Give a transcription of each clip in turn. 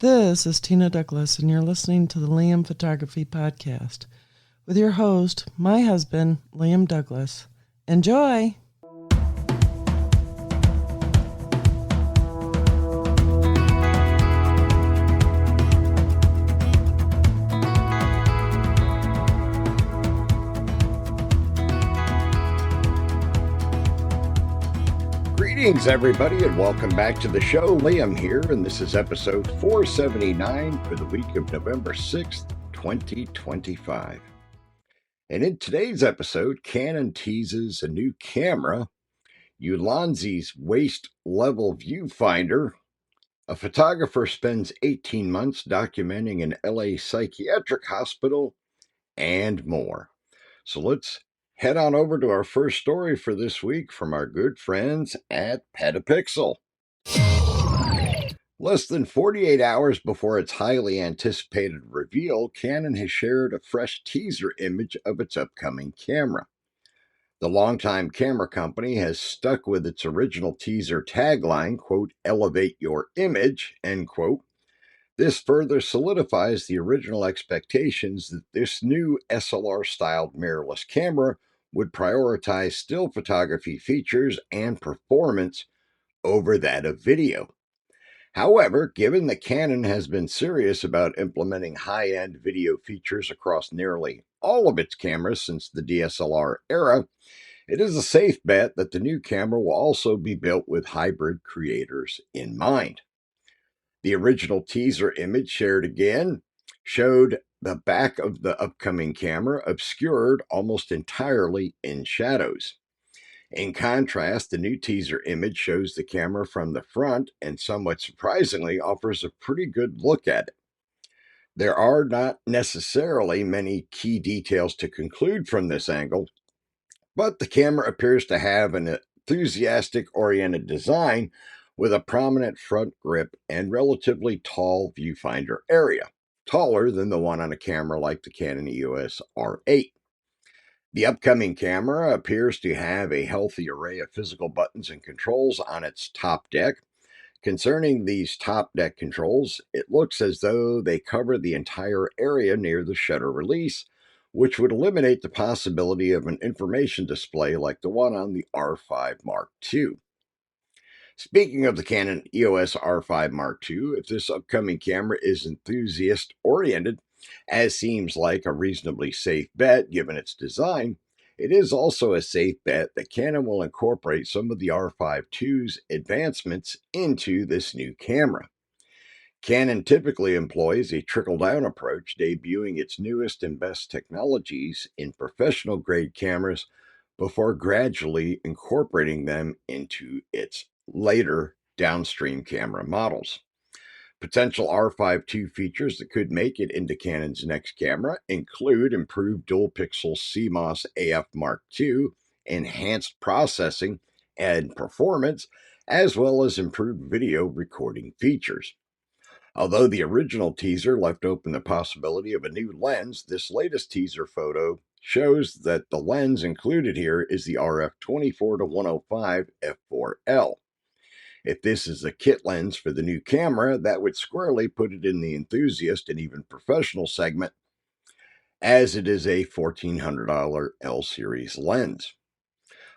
This is Tina Douglas, and you're listening to the Liam Photography Podcast with your host, my husband, Liam Douglas. Enjoy! Greetings, everybody, and welcome back to the show. Liam here, and this is episode 479 for the week of November 6th, 2025. And in today's episode, Canon teases a new camera, Ulanzi's waist-level viewfinder, a photographer spends 18 months documenting an LA psychiatric hospital, and more. So let's head on over to our first story for this week from our good friends at Petapixel. Less than 48 hours before its highly anticipated reveal, Canon has shared a fresh teaser image of its upcoming camera. The longtime camera company has stuck with its original teaser tagline, quote, "Elevate your image," end quote. This further solidifies the original expectations that this new SLR-styled mirrorless camera would prioritize still photography features and performance over that of video. However, given that Canon has been serious about implementing high-end video features across nearly all of its cameras since the DSLR era, it is a safe bet that the new camera will also be built with hybrid creators in mind. The original teaser image shared again showed the back of the upcoming camera obscured almost entirely in shadows. In contrast, the new teaser image shows the camera from the front and somewhat surprisingly offers a pretty good look at it. There are not necessarily many key details to conclude from this angle, but the camera appears to have an enthusiastic-oriented design with a prominent front grip and relatively tall viewfinder area, taller than the one on a camera like the Canon EOS R8. The upcoming camera appears to have a healthy array of physical buttons and controls on its top deck. Concerning these top deck controls, it looks as though they cover the entire area near the shutter release, which would eliminate the possibility of an information display like the one on the R5 Mark II. Speaking of the Canon EOS R5 Mark II, if this upcoming camera is enthusiast-oriented, as seems like a reasonably safe bet given its design, it is also a safe bet that Canon will incorporate some of the R5 II's advancements into this new camera. Canon typically employs a trickle-down approach, debuting its newest and best technologies in professional-grade cameras before gradually incorporating them into its later downstream camera models. Potential R5 II features that could make it into Canon's next camera include improved dual-pixel CMOS AF Mark II, enhanced processing and performance, as well as improved video recording features. Although the original teaser left open the possibility of a new lens, this latest teaser photo shows that the lens included here is the RF 24-105 f4L. If this is a kit lens for the new camera, that would squarely put it in the enthusiast and even professional segment, as it is a $1,400 L-series lens.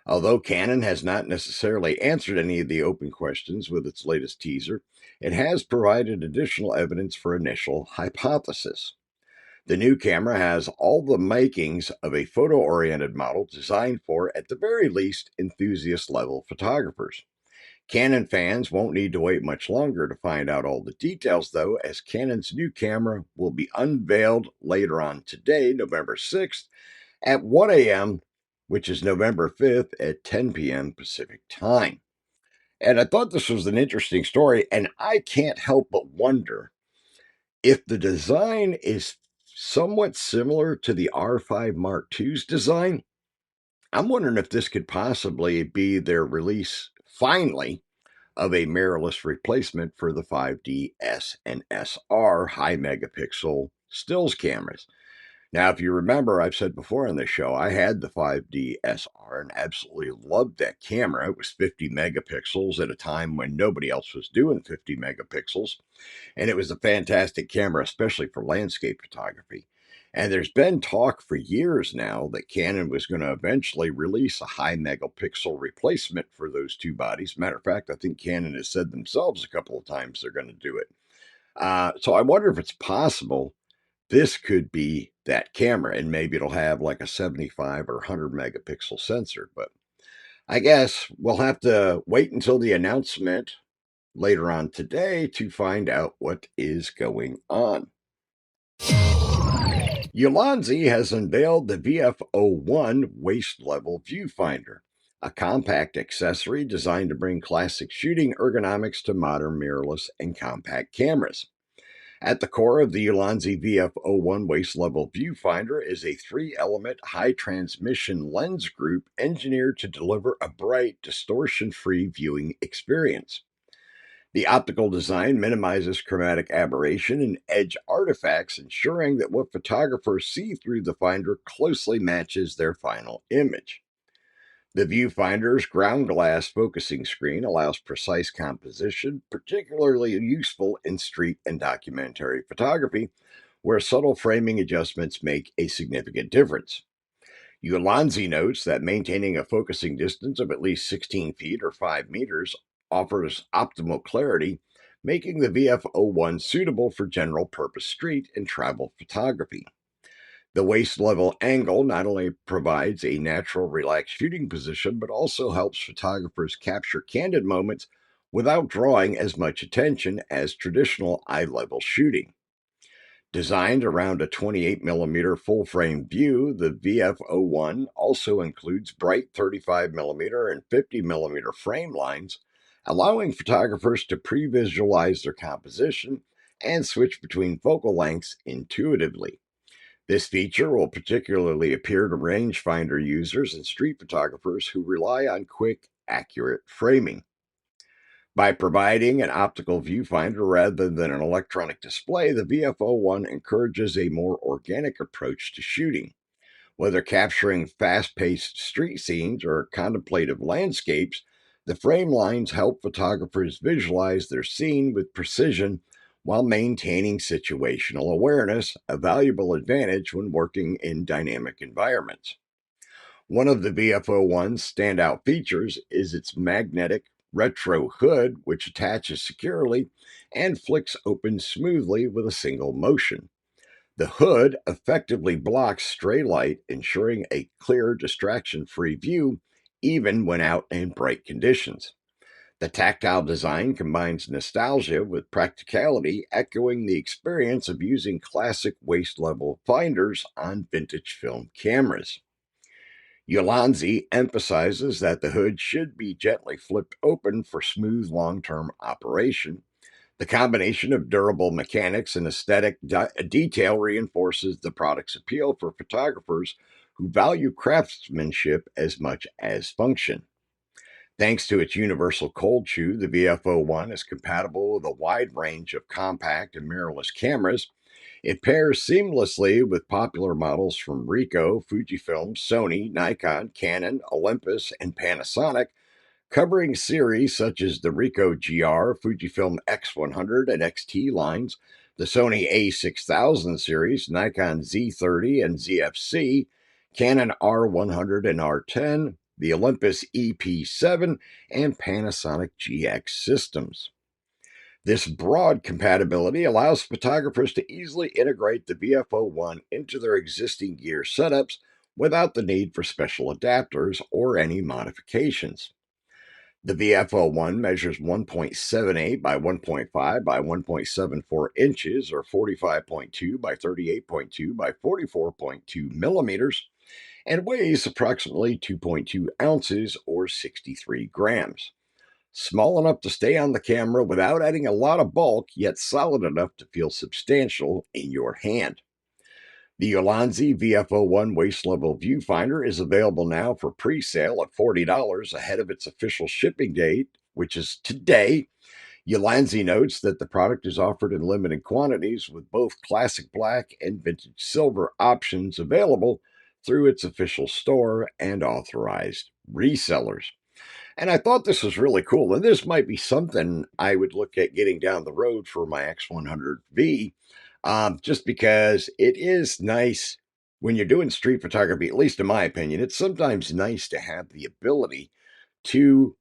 Although Canon has not necessarily answered any of the open questions with its latest teaser, it has provided additional evidence for initial hypothesis. The new camera has all the makings of a photo-oriented model designed for, at the very least, enthusiast-level photographers. Canon fans won't need to wait much longer to find out all the details, though, as Canon's new camera will be unveiled later on today, November 6th, at 1 a.m., which is November 5th at 10 p.m. Pacific time. And I thought this was an interesting story, and I can't help but wonder if the design is somewhat similar to the R5 Mark II's design. I'm wondering if this could possibly be their release, finally, of a mirrorless replacement for the 5D S and SR high megapixel stills cameras. Now, if you remember, I've said before on this show, I had the 5D SR and absolutely loved that camera. It was 50 megapixels at a time when nobody else was doing 50 megapixels. And it was a fantastic camera, especially for landscape photography. And there's been talk for years now that Canon was going to eventually release a high megapixel replacement for those two bodies. Matter of fact, I think Canon has said themselves a couple of times they're going to do it. So I wonder if it's possible this could be that camera, and maybe it'll have like a 75 or 100 megapixel sensor. But I guess we'll have to wait until the announcement later on today to find out what is going on. Ulanzi has unveiled the VF01 waist level viewfinder, a compact accessory designed to bring classic shooting ergonomics to modern mirrorless and compact cameras. At the core of the Ulanzi VF01 waist level viewfinder is a 3-element high transmission lens group engineered to deliver a bright, distortion free viewing experience. The optical design minimizes chromatic aberration and edge artifacts, ensuring that what photographers see through the finder closely matches their final image. The viewfinder's ground glass focusing screen allows precise composition, particularly useful in street and documentary photography, where subtle framing adjustments make a significant difference. Ulanzi notes that maintaining a focusing distance of at least 16 feet or 5 meters offers optimal clarity, making the VF01 suitable for general purpose street and travel photography. The waist level angle not only provides a natural, relaxed shooting position, but also helps photographers capture candid moments without drawing as much attention as traditional eye level shooting. Designed around a 28mm full frame view, the VF01 also includes bright 35mm and 50mm frame lines, allowing photographers to pre visualize their composition and switch between focal lengths intuitively. This feature will particularly appeal to rangefinder users and street photographers who rely on quick, accurate framing. By providing an optical viewfinder rather than an electronic display, the VF01 encourages a more organic approach to shooting. Whether capturing fast paced street scenes or contemplative landscapes, the frame lines help photographers visualize their scene with precision while maintaining situational awareness, a valuable advantage when working in dynamic environments. One of the VF01's standout features is its magnetic retro hood, which attaches securely and flicks open smoothly with a single motion. The hood effectively blocks stray light, ensuring a clear, distraction free view even when out in bright conditions. The tactile design combines nostalgia with practicality, echoing the experience of using classic waist level finders on vintage film cameras. Ulanzi emphasizes that the hood should be gently flipped open for smooth long term operation. The combination of durable mechanics and aesthetic detail reinforces the product's appeal for photographers who value craftsmanship as much as function. Thanks to its universal cold shoe, the VF01 is compatible with a wide range of compact and mirrorless cameras. It pairs seamlessly with popular models from Ricoh, Fujifilm, Sony, Nikon, Canon, Olympus, and Panasonic, covering series such as the Ricoh GR, Fujifilm X100 and XT lines, the Sony A6000 series, Nikon Z30 and ZFC, Canon R100 and R10, the Olympus EP7, and Panasonic GX systems. This broad compatibility allows photographers to easily integrate the VF01 into their existing gear setups without the need for special adapters or any modifications. The VF01 measures 1.78 by 1.5 by 1.74 inches or 45.2 by 38.2 by 44.2 millimeters and weighs approximately 2.2 ounces or 63 grams. Small enough to stay on the camera without adding a lot of bulk, yet solid enough to feel substantial in your hand. The Ulanzi VF01 waist level viewfinder is available now for pre sale at $40 ahead of its official shipping date, which is today. Ulanzi notes that the product is offered in limited quantities with both classic black and vintage silver options available through its official store and authorized resellers. And I thought this was really cool. And this might be something I would look at getting down the road for my X100V, just because it is nice when you're doing street photography, at least in my opinion. It's sometimes nice to have the ability to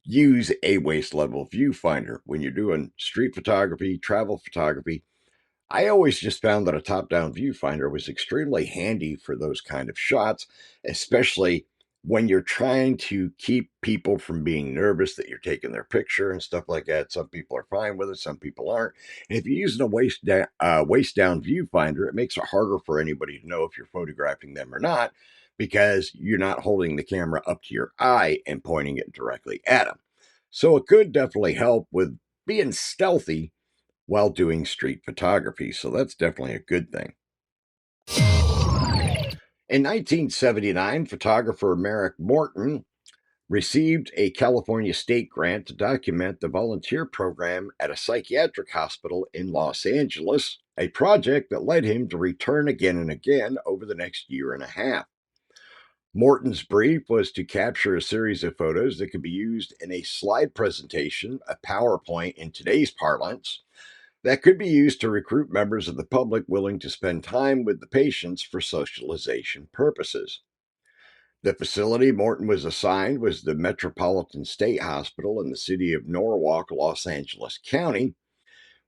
use a waist level viewfinder when you're doing street photography, travel photography. I always just found that a top down viewfinder was extremely handy for those kind of shots, especially when you're trying to keep people from being nervous that you're taking their picture and stuff like that. Some people are fine with it, some people aren't. And if you're using a waist down viewfinder, it makes it harder for anybody to know if you're photographing them or not because you're not holding the camera up to your eye and pointing it directly at them. So it could definitely help with being stealthy while doing street photography. So that's definitely a good thing. In 1979, photographer Merrick Morton received a California state grant to document the volunteer program at a psychiatric hospital in Los Angeles, a project that led him to return again and again over the next year and a half. Morton's brief was to capture a series of photos that could be used in a slide presentation, a PowerPoint in today's parlance, that could be used to recruit members of the public willing to spend time with the patients for socialization purposes. The facility Morton was assigned was the Metropolitan State Hospital in the city of Norwalk, Los Angeles County,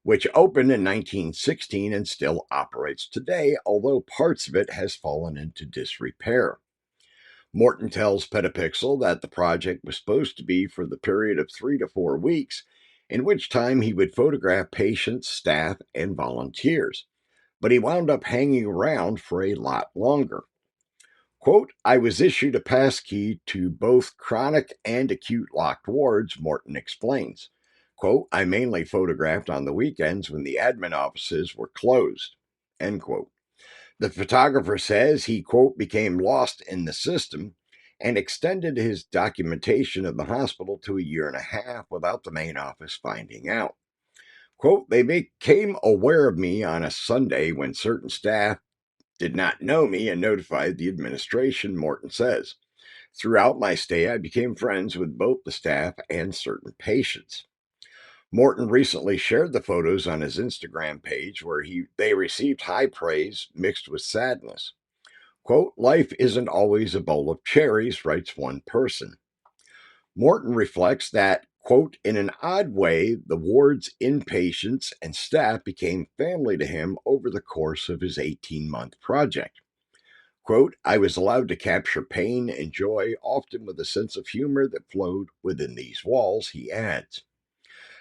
which opened in 1916 and still operates today, although parts of it has fallen into disrepair. Morton tells Petapixel that the project was supposed to be for the period of 3 to 4 weeks, in which time he would photograph patients, staff, and volunteers. But he wound up hanging around for a lot longer. Quote, I was issued a pass key to both chronic and acute locked wards, Morton explains. Quote, I mainly photographed on the weekends when the admin offices were closed. End quote. The photographer says he, quote, became lost in the system and extended his documentation of the hospital to a year and a half without the main office finding out. Quote, they became aware of me on a Sunday when certain staff did not know me and notified the administration, Morton says. Throughout my stay, I became friends with both the staff and certain patients. Morton recently shared the photos on his Instagram page where they received high praise mixed with sadness. Quote, life isn't always a bowl of cherries, writes one person. Morton reflects that, quote, in an odd way, the ward's inpatients and staff became family to him over the course of his 18-month project. Quote, I was allowed to capture pain and joy, often with a sense of humor that flowed within these walls, he adds.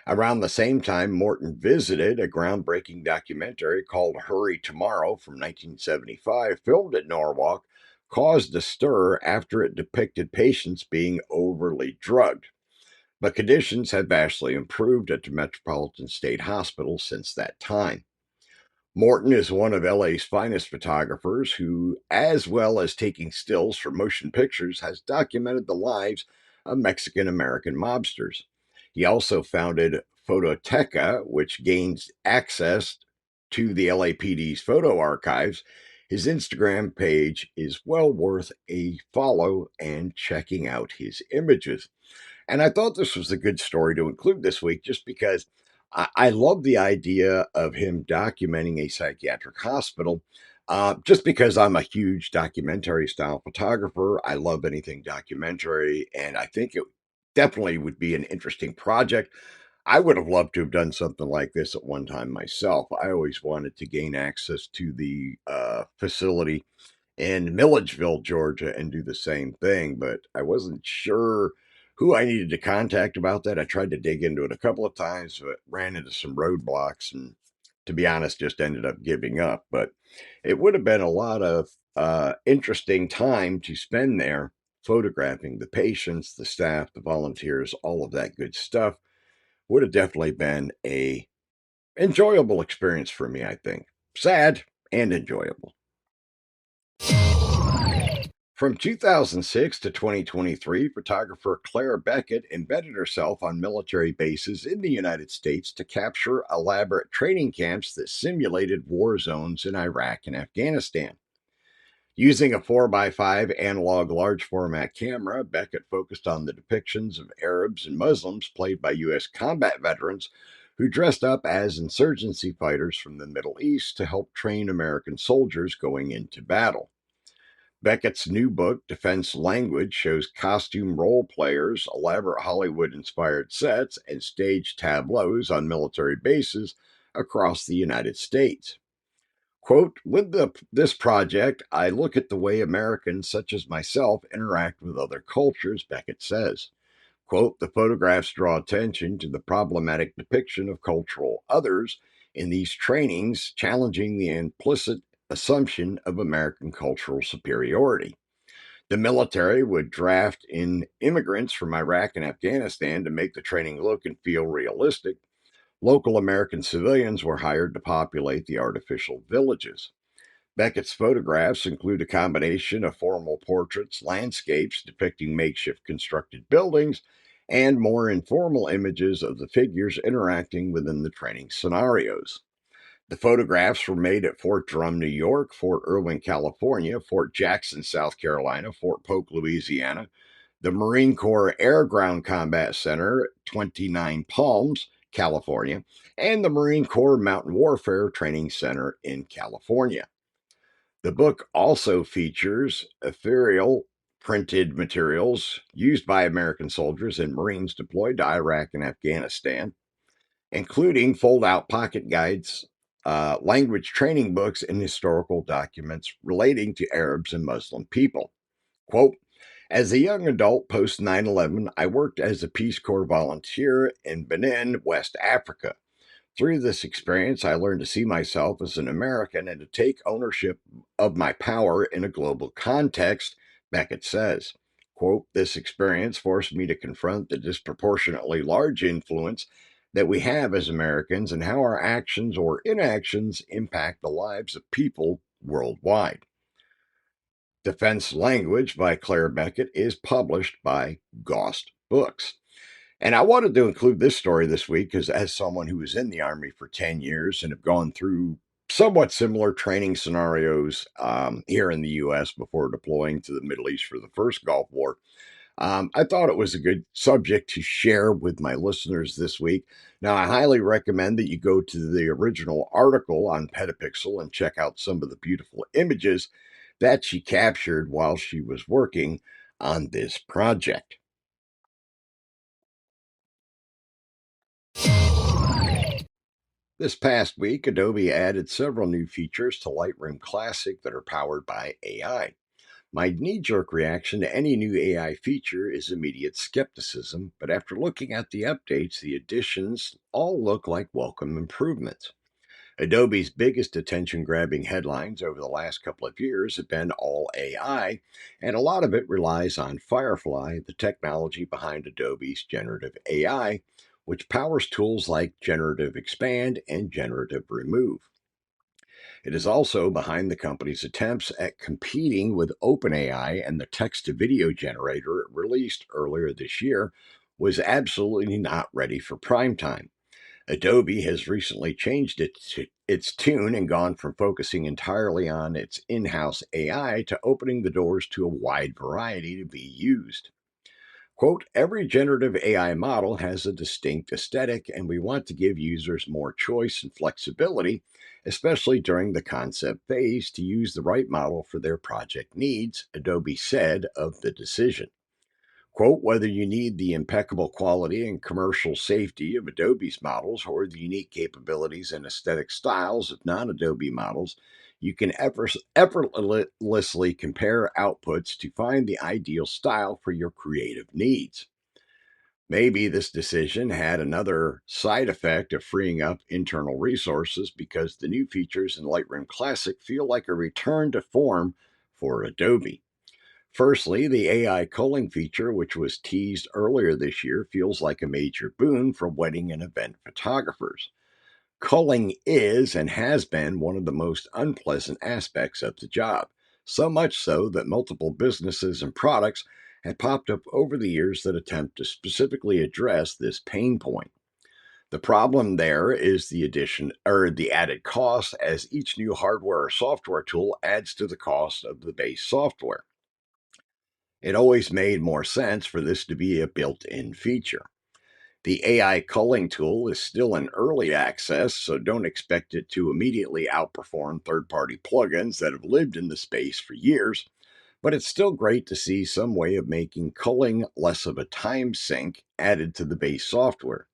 Around the same time, Morton visited a groundbreaking documentary called Hurry Tomorrow from 1975, filmed at Norwalk, caused a stir after it depicted patients being overly drugged. But conditions have vastly improved at the Metropolitan State Hospital since that time. Morton is one of LA's finest photographers who, as well as taking stills for motion pictures, has documented the lives of Mexican American mobsters. He also founded Phototeca, which gains access to the LAPD's photo archives. His Instagram page is well worth a follow and checking out his images. And I thought this was a good story to include this week just because I love the idea of him documenting a psychiatric hospital. Just because I'm a huge documentary style photographer, I love anything documentary, and I think it definitely would be an interesting project. I would have loved to have done something like this at one time myself. I always wanted to gain access to the facility in Milledgeville, Georgia, and do the same thing, but I wasn't sure who I needed to contact about that. I tried to dig into it a couple of times, but ran into some roadblocks and, to be honest, just ended up giving up. But it would have been a lot of interesting time to spend there photographing the patients, the staff, the volunteers, all of that good stuff. Would have definitely been a enjoyable experience for me, I think. Sad and enjoyable. From 2006 to 2023, photographer Claire Beckett embedded herself on military bases in the United States to capture elaborate training camps that simulated war zones in Iraq and Afghanistan. Using a 4x5 analog large format camera, Beckett focused on the depictions of Arabs and Muslims played by U.S. combat veterans who dressed up as insurgency fighters from the Middle East to help train American soldiers going into battle. Beckett's new book, Defense Language, shows costume role players, elaborate Hollywood inspired sets, and staged tableaus on military bases across the United States. Quote, this project, I look at the way Americans such as myself interact with other cultures, Beckett says. Quote, the photographs draw attention to the problematic depiction of cultural others in these trainings, challenging the implicit assumption of American cultural superiority. The military would draft in immigrants from Iraq and Afghanistan to make the training look and feel realistic. Local American civilians were hired to populate the artificial villages. Beckett's photographs include a combination of formal portraits, landscapes depicting makeshift constructed buildings, and more informal images of the figures interacting within the training scenarios. The photographs were made at Fort Drum, New York, Fort Irwin, California, Fort Jackson, South Carolina, Fort Polk, Louisiana, the Marine Corps Air Ground Combat Center, 29 Palms, California, and the Marine Corps Mountain Warfare Training Center in California. The book also features ethereal printed materials used by American soldiers and Marines deployed to Iraq and Afghanistan, including fold out pocket guides, language training books, and historical documents relating to Arabs and Muslim people. Quote, as a young adult post 9/11, I worked as a Peace Corps volunteer in Benin, West Africa. Through this experience, I learned to see myself as an American and to take ownership of my power in a global context, Beckett says. Quote, this experience forced me to confront the disproportionately large influence that we have as Americans and how our actions or inactions impact the lives of people worldwide. Defense Language by Claire Beckett is published by Gost Books. And I wanted to include this story this week because, as someone who was in the Army for 10 years and have gone through somewhat similar training scenarios here in the U.S. before deploying to the Middle East for the first Gulf War, I thought it was a good subject to share with my listeners this week. Now, I highly recommend that you go to the original article on Petapixel and check out some of the beautiful images that she captured while she was working on this project. This past week, Adobe added several new features to Lightroom Classic that are powered by AI. My knee jerk reaction to any new AI feature is immediate skepticism, but after looking at the updates, the additions all look like welcome improvements. Adobe's biggest attention grabbing headlines over the last couple of years have been all AI, and a lot of it relies on Firefly, the technology behind Adobe's generative AI, which powers tools like Generative Expand and Generative Remove. It is also behind the company's attempts at competing with OpenAI, and the text to video generator it released earlier this year was absolutely not ready for prime time. Adobe has recently changed its tune and gone from focusing entirely on its in house AI to opening the doors to a wide variety to be used. Quote, every generative AI model has a distinct aesthetic, and we want to give users more choice and flexibility, especially during the concept phase, to use the right model for their project needs, Adobe said of the decision. Quote, whether you need the impeccable quality and commercial safety of Adobe's models or the unique capabilities and aesthetic styles of non Adobe models, you can effortlessly compare outputs to find the ideal style for your creative needs. Maybe this decision had another side effect of freeing up internal resources because the new features in Lightroom Classic feel like a return to form for Adobe. Firstly, the AI culling feature, which was teased earlier this year, feels like a major boon for wedding and event photographers. Culling is and has been one of the most unpleasant aspects of the job. So much so that multiple businesses and products have popped up over the years that attempt to specifically address this pain point. The problem there is the addition or the added cost, as each new hardware or software tool adds to the cost of the base software. It always made more sense for this to be a built in feature. The AI culling tool is still in early access, so don't expect it to immediately outperform third party plugins that have lived in the space for years, but it's still great to see some way of making culling less of a time sink added to the base software.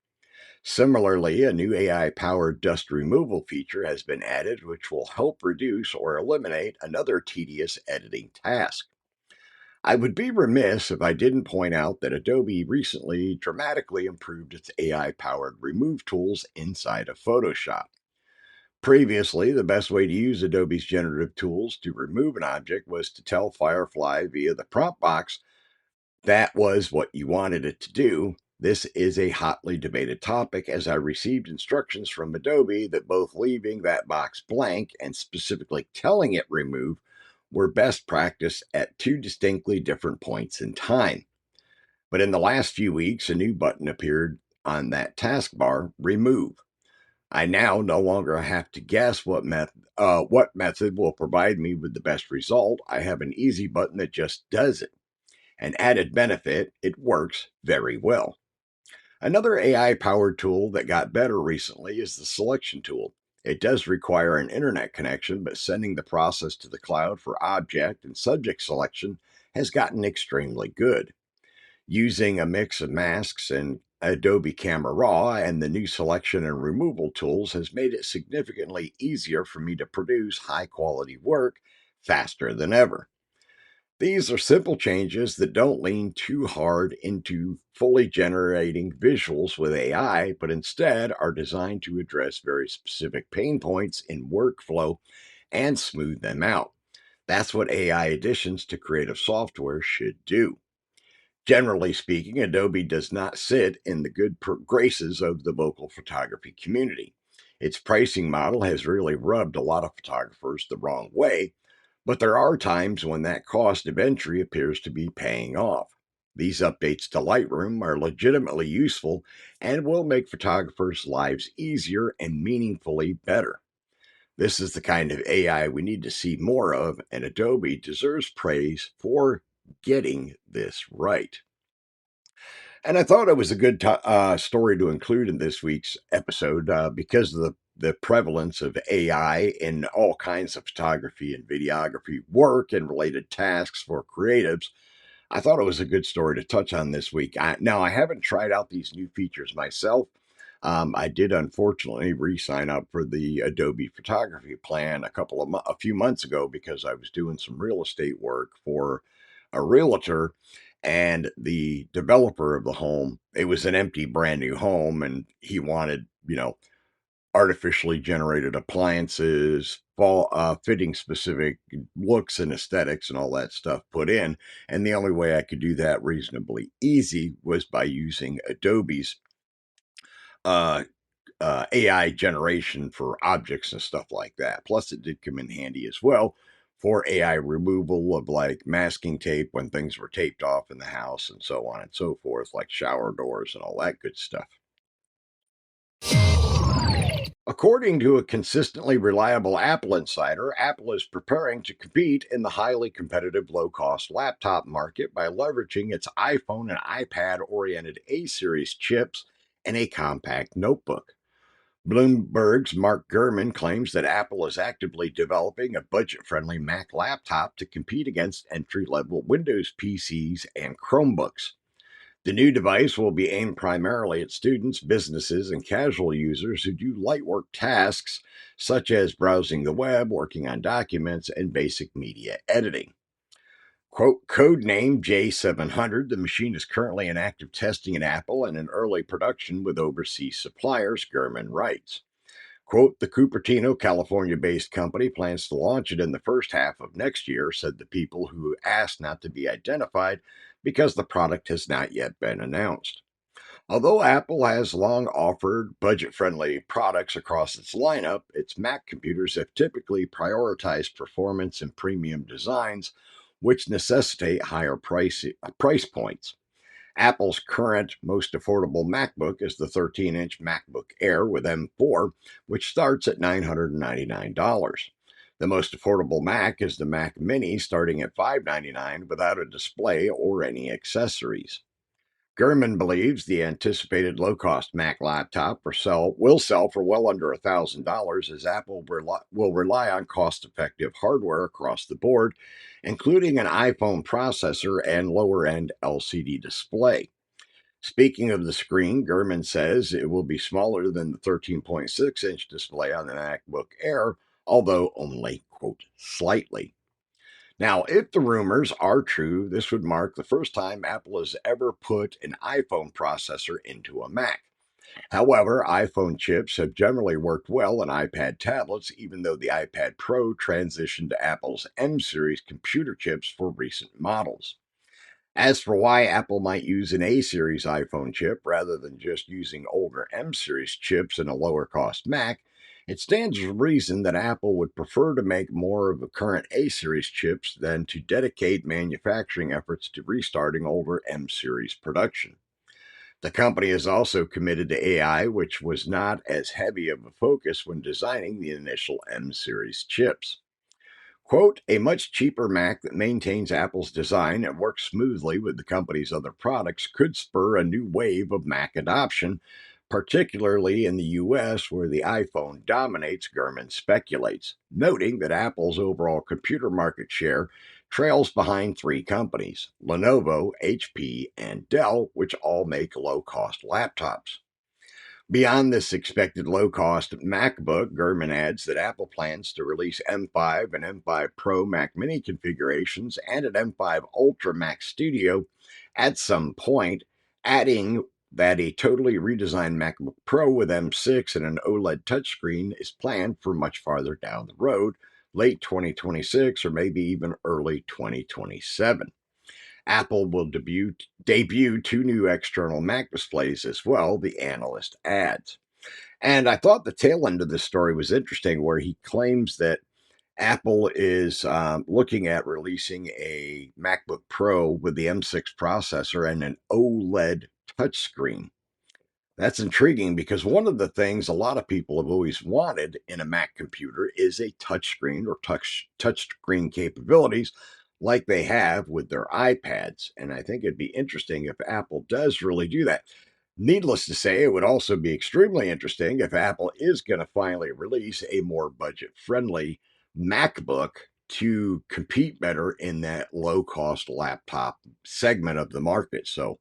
Similarly, a new AI powered dust removal feature has been added, which will help reduce or eliminate another tedious editing task. I would be remiss if I didn't point out that Adobe recently dramatically improved its AI powered remove tools inside of Photoshop. Previously, the best way to use Adobe's generative tools to remove an object was to tell Firefly via the prompt box that was what you wanted it to do. This is a hotly debated topic, as I received instructions from Adobe that both leaving that box blank and specifically telling it remove were best practice at two distinctly different points in time. But in the last few weeks, a new button appeared on that taskbar, remove. I now no longer have to guess what method will provide me with the best result. I have an easy button that just does it. An added benefit, it works very well. Another AI powered tool that got better recently is the selection tool. It does require an internet connection, but sending the process to the cloud for object and subject selection has gotten extremely good. Using a mix of masks and Adobe Camera Raw and the new selection and removal tools has made it significantly easier for me to produce high quality work faster than ever. These are simple changes that don't lean too hard into fully generating visuals with AI, but instead are designed to address very specific pain points in workflow and smooth them out. That's what AI additions to creative software should do. Generally speaking, Adobe does not sit in the good graces of the vocal photography community. Its pricing model has really rubbed a lot of photographers the wrong way, but there are times when that cost of entry appears to be paying off. These updates to Lightroom are legitimately useful and will make photographers' lives easier and meaningfully better. This is the kind of AI we need to see more of, and Adobe deserves praise for getting this right. And I thought it was a good story to include in this week's episode because of the prevalence of AI in all kinds of photography and videography work and related tasks for creatives. I thought it was a good story to touch on this week. Now, I haven't tried out these new features myself. I did unfortunately re-sign up for the Adobe photography plan a few months ago because I was doing some real estate work for a realtor, and the developer of the home. It was an empty, brand new home, and he wanted artificially generated appliances, fall fitting specific looks and aesthetics and all that stuff put in. And the only way I could do that reasonably easy was by using Adobe's uh, AI generation for objects and stuff like that. Plus, it did come in handy as well for AI removal of like masking tape when things were taped off in the house and so on and so forth, like shower doors and all that good stuff. According to a consistently reliable Apple insider, Apple is preparing to compete in the highly competitive low cost laptop market by leveraging its iPhone and iPad oriented A series chips in a compact notebook. Bloomberg's Mark Gurman claims that Apple is actively developing a budget friendly Mac laptop to compete against entry level Windows PCs and Chromebooks. The new device will be aimed primarily at students, businesses, and casual users who do light work tasks such as browsing the web, working on documents, and basic media editing. Quote, code name J700, the machine is currently in active testing at Apple and in early production with overseas suppliers, Gurman writes. Quote, the Cupertino, California based company plans to launch it in the first half of next year, said the people who asked not to be identified because the product has not yet been announced. Although Apple has long offered budget friendly products across its lineup, its Mac computers have typically prioritized performance and premium designs, which necessitate higher price points. Apple's current most affordable MacBook is the 13-inch MacBook Air with M4, which starts at $999. The most affordable Mac is the Mac Mini, starting at $599 without a display or any accessories. Gurman believes the anticipated low-cost Mac laptop will sell for well under $1,000 as Apple will rely on cost-effective hardware across the board, including an iPhone processor and lower-end LCD display. Speaking of the screen, Gurman says it will be smaller than the 13.6-inch display on the MacBook Air, although only, quote, slightly. Now, if the rumors are true, this would mark the first time Apple has ever put an iPhone processor into a Mac. However, iPhone chips have generally worked well in iPad tablets, even though the iPad Pro transitioned to Apple's M series computer chips for recent models. As for why Apple might use an A series iPhone chip rather than just using older M series chips in a lower cost Mac, it stands to reason that Apple would prefer to make more of the current A series chips than to dedicate manufacturing efforts to restarting older M series production. The company is also committed to AI, which was not as heavy of a focus when designing the initial M series chips. Quote, a much cheaper Mac that maintains Apple's design and works smoothly with the company's other products could spur a new wave of Mac adoption, particularly in the US, where the iPhone dominates, Gurman speculates, noting that Apple's overall computer market share trails behind three companies, Lenovo, HP, and Dell, which all make low cost laptops. Beyond this expected low cost MacBook, Gurman adds that Apple plans to release M5 and M5 Pro Mac Mini configurations and an M5 Ultra Mac Studio at some point, adding that a totally redesigned MacBook Pro with M6 and an OLED touchscreen is planned for much farther down the road, late 2026 or maybe even early 2027. Apple will debut two new external Mac displays as well, the analyst adds. And I thought the tail end of this story was interesting, where he claims that Apple is looking at releasing a MacBook Pro with the M6 processor and an OLED touchscreen. That's intriguing because one of the things a lot of people have always wanted in a Mac computer is a touchscreen or touchscreen capabilities like they have with their iPads. And I think it'd be interesting if Apple does really do that. Needless to say, it would also be extremely interesting if Apple is going to finally release a more budget friendly MacBook to compete better in that low cost laptop segment of the market. So,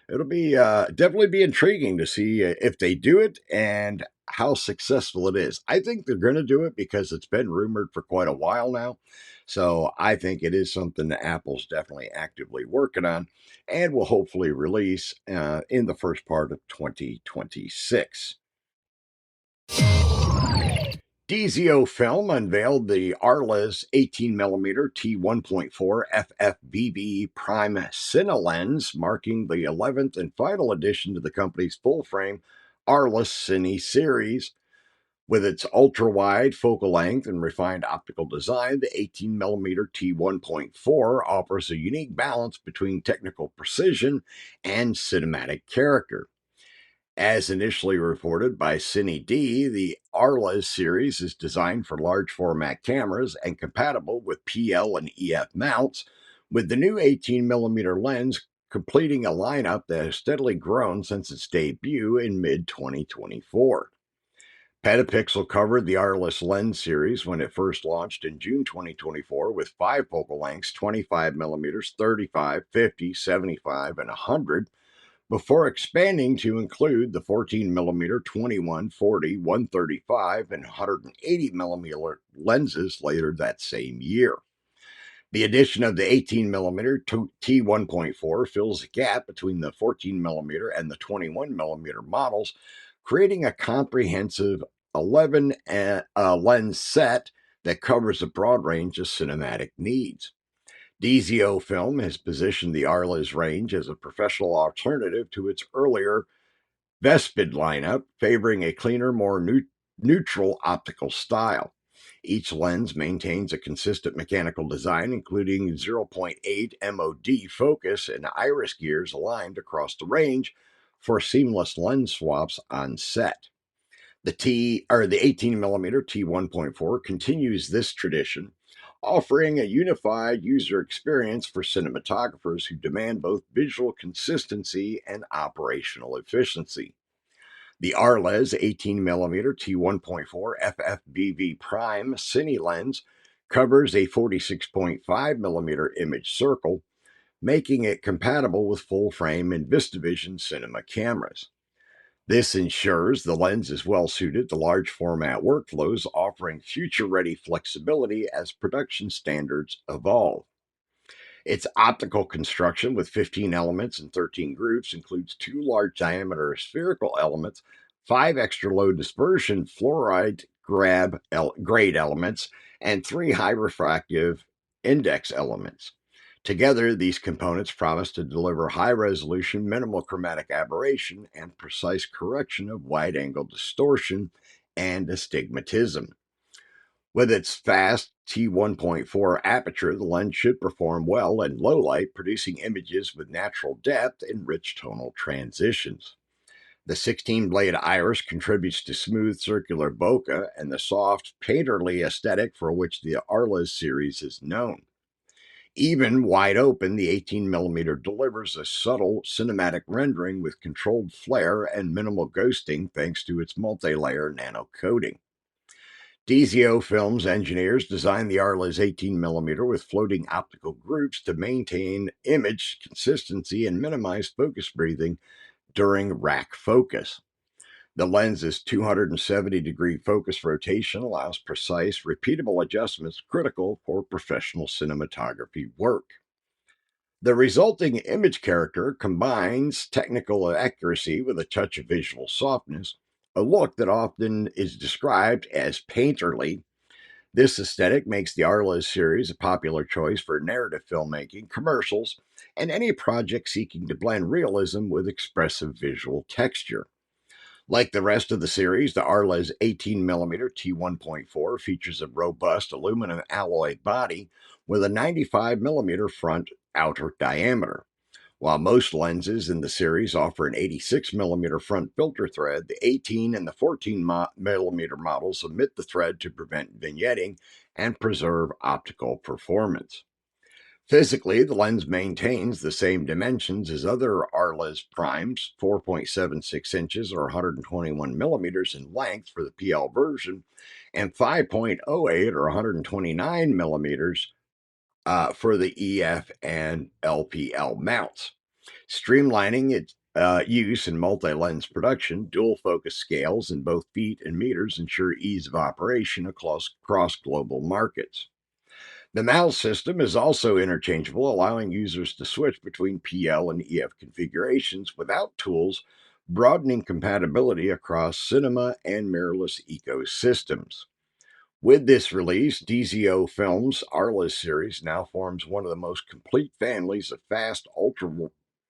it'll be definitely be intriguing to see if they do it and how successful it is. I think they're going to do it because it's been rumored for quite a while now. So I think it is something that Apple's definitely actively working on and will hopefully release in the first part of 2026. DZO Film unveiled the Arla's 18mm T1.4 FFVB Prime Cine lens, marking the 11th and final addition to the company's full-frame Arla Cine series. With its ultra-wide focal length and refined optical design, the 18mm T1.4 offers a unique balance between technical precision and cinematic character. As initially reported by Cine D, the Arla series is designed for large format cameras and compatible with PL and EF mounts, with the new 18mm lens completing a lineup that has steadily grown since its debut in mid 2024. Petapixel covered the Arliss lens series when it first launched in June 2024 with five focal lengths 25mm, 35, 50, 75, and 100 before expanding to include the 14mm, 21, 40, 135, and 180mm lenses later that same year. The addition of the 18mm T1.4 fills a gap between the 14mm and the 21mm models, creating a comprehensive 11 lens set that covers a broad range of cinematic needs. DZO Film has positioned the Arla's range as a professional alternative to its earlier Vespid lineup, favoring a cleaner, more neutral optical style. Each lens maintains a consistent mechanical design, including 0.8 MOD focus and iris gears aligned across the range for seamless lens swaps on set. The 18mm T1.4 continues this tradition, offering a unified user experience for cinematographers who demand both visual consistency and operational efficiency. The Arles 18mm T1.4 FFBV Prime Cine lens covers a 46.5mm image circle, making it compatible with full frame and VistaVision cinema cameras. This ensures the lens is well suited to large format workflows, offering future ready flexibility as production standards evolve. Its optical construction with 15 elements and 13 groups includes 2 large diameter spherical elements, 5 extra low dispersion fluoride grade elements, and 3 high refractive index elements. Together, these components promise to deliver high resolution, minimal chromatic aberration, and precise correction of wide angle distortion and astigmatism. With its fast T1.4 aperture, the lens should perform well in low light, producing images with natural depth and rich tonal transitions. The 16-blade iris contributes to smooth circular bokeh and the soft, painterly aesthetic for which the Arles series is known. Even wide open, the 18mm delivers a subtle cinematic rendering with controlled flare and minimal ghosting thanks to its multi-layer nano coating. DZO Films engineers designed the Arles 18mm with floating optical groups to maintain image consistency and minimize focus breathing during rack focus. The lens's 270-degree focus rotation allows precise, repeatable adjustments critical for professional cinematography work. The resulting image character combines technical accuracy with a touch of visual softness, a look that often is described as painterly. This aesthetic makes the Arles series a popular choice for narrative filmmaking, commercials, and any project seeking to blend realism with expressive visual texture. Like the rest of the series, the Arles 18mm T1.4 features a robust aluminum alloy body with a 95mm front outer diameter. While most lenses in the series offer an 86mm front filter thread, the 18 and the 14mm models omit the thread to prevent vignetting and preserve optical performance. Physically, the lens maintains the same dimensions as other Arles primes, 4.76 inches or 121 millimeters in length for the PL version, and 5.08 or 129 millimeters for the EF and LPL mounts. Streamlining its use in multi-lens production, dual focus scales in both feet and meters ensure ease of operation across global markets. The mouse system is also interchangeable, allowing users to switch between PL and EF configurations without tools, broadening compatibility across cinema and mirrorless ecosystems. With this release, DZO Films' Arles series now forms one of the most complete families of fast,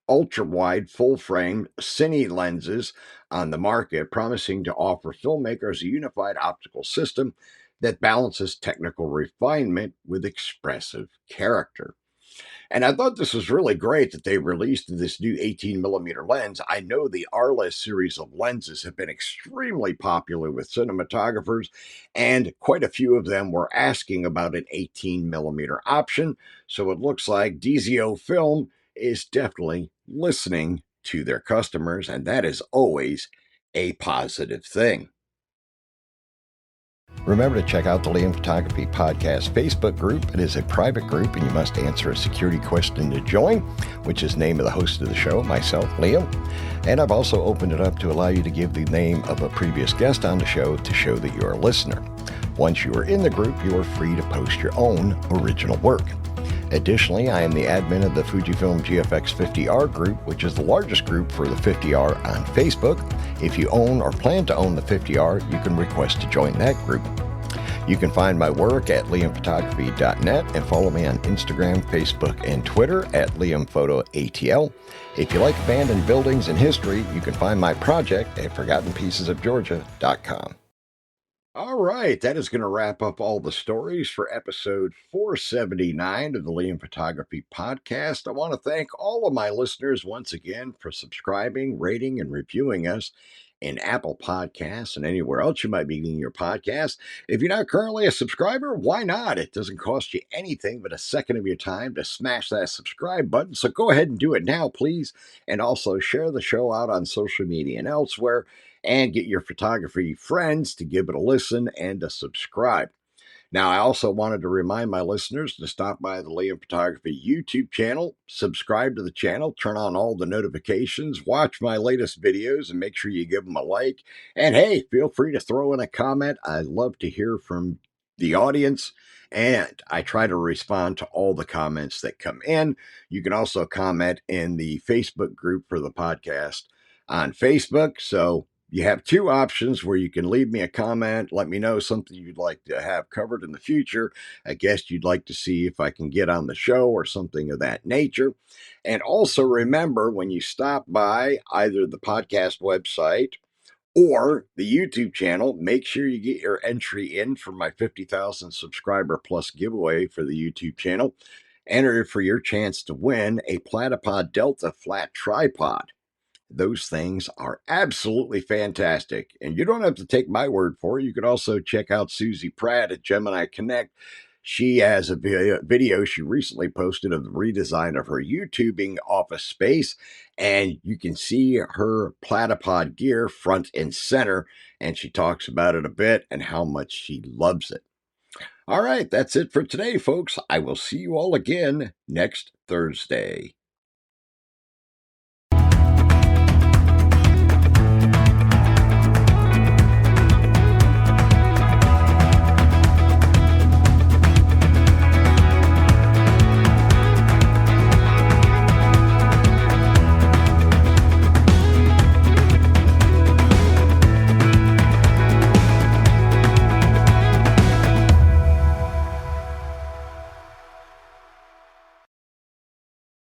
ultra-wide, full-frame cine lenses on the market, promising to offer filmmakers a unified optical system that balances technical refinement with expressive character. And I thought this was really great that they released this new 18mm lens. I know the Arles series of lenses have been extremely popular with cinematographers, and quite a few of them were asking about an 18mm option. So it looks like DZO Film is definitely listening to their customers, and that is always a positive thing. Remember to check out the Liam Photography Podcast Facebook group. It is a private group, and you must answer a security question to join, which is the name of the host of the show, myself, Liam. And I've also opened it up to allow you to give the name of a previous guest on the show to show that you're a listener. Once you are in the group, you are free to post your own original work. Additionally, I am the admin of the Fujifilm GFX 50R group, which is the largest group for the 50R on Facebook. If you own or plan to own the 50R, you can request to join that group. You can find my work at liamphotography.net and follow me on Instagram, Facebook, and Twitter at liamphotoatl. If you like abandoned buildings and history, you can find my project at forgottenpiecesofgeorgia.com. All right, that is going to wrap up all the stories for episode 479 of the Liam Photography Podcast. I want to thank all of my listeners once again for subscribing, rating, and reviewing us in Apple Podcasts and anywhere else you might be getting your podcast. If you're not currently a subscriber, why not? It doesn't cost you anything but a second of your time to smash that subscribe button. So go ahead and do it now, please. And also share the show out on social media and elsewhere, and get your photography friends to give it a listen and to subscribe. Now, I also wanted to remind my listeners to stop by the Liam Photography YouTube channel, subscribe to the channel, turn on all the notifications, watch my latest videos, and make sure you give them a like. And hey, feel free to throw in a comment. I love to hear from the audience, and I try to respond to all the comments that come in. You can also comment in the Facebook group for the podcast on Facebook. So you have two options where you can leave me a comment, let me know something you'd like to have covered in the future, a guest you'd like to see if I can get on the show or something of that nature. And also remember, when you stop by either the podcast website or the YouTube channel, make sure you get your entry in for my 50,000 subscriber plus giveaway for the YouTube channel. Enter for your chance to win a Platypod Delta flat tripod. Those things are absolutely fantastic. And you don't have to take my word for it. You can also check out Susie Pratt at Gemini Connect. She has a video she recently posted of the redesign of her YouTubing office space. And you can see her platypod gear front and center. And she talks about it a bit and how much she loves it. All right, that's it for today, folks. I will see you all again next Thursday.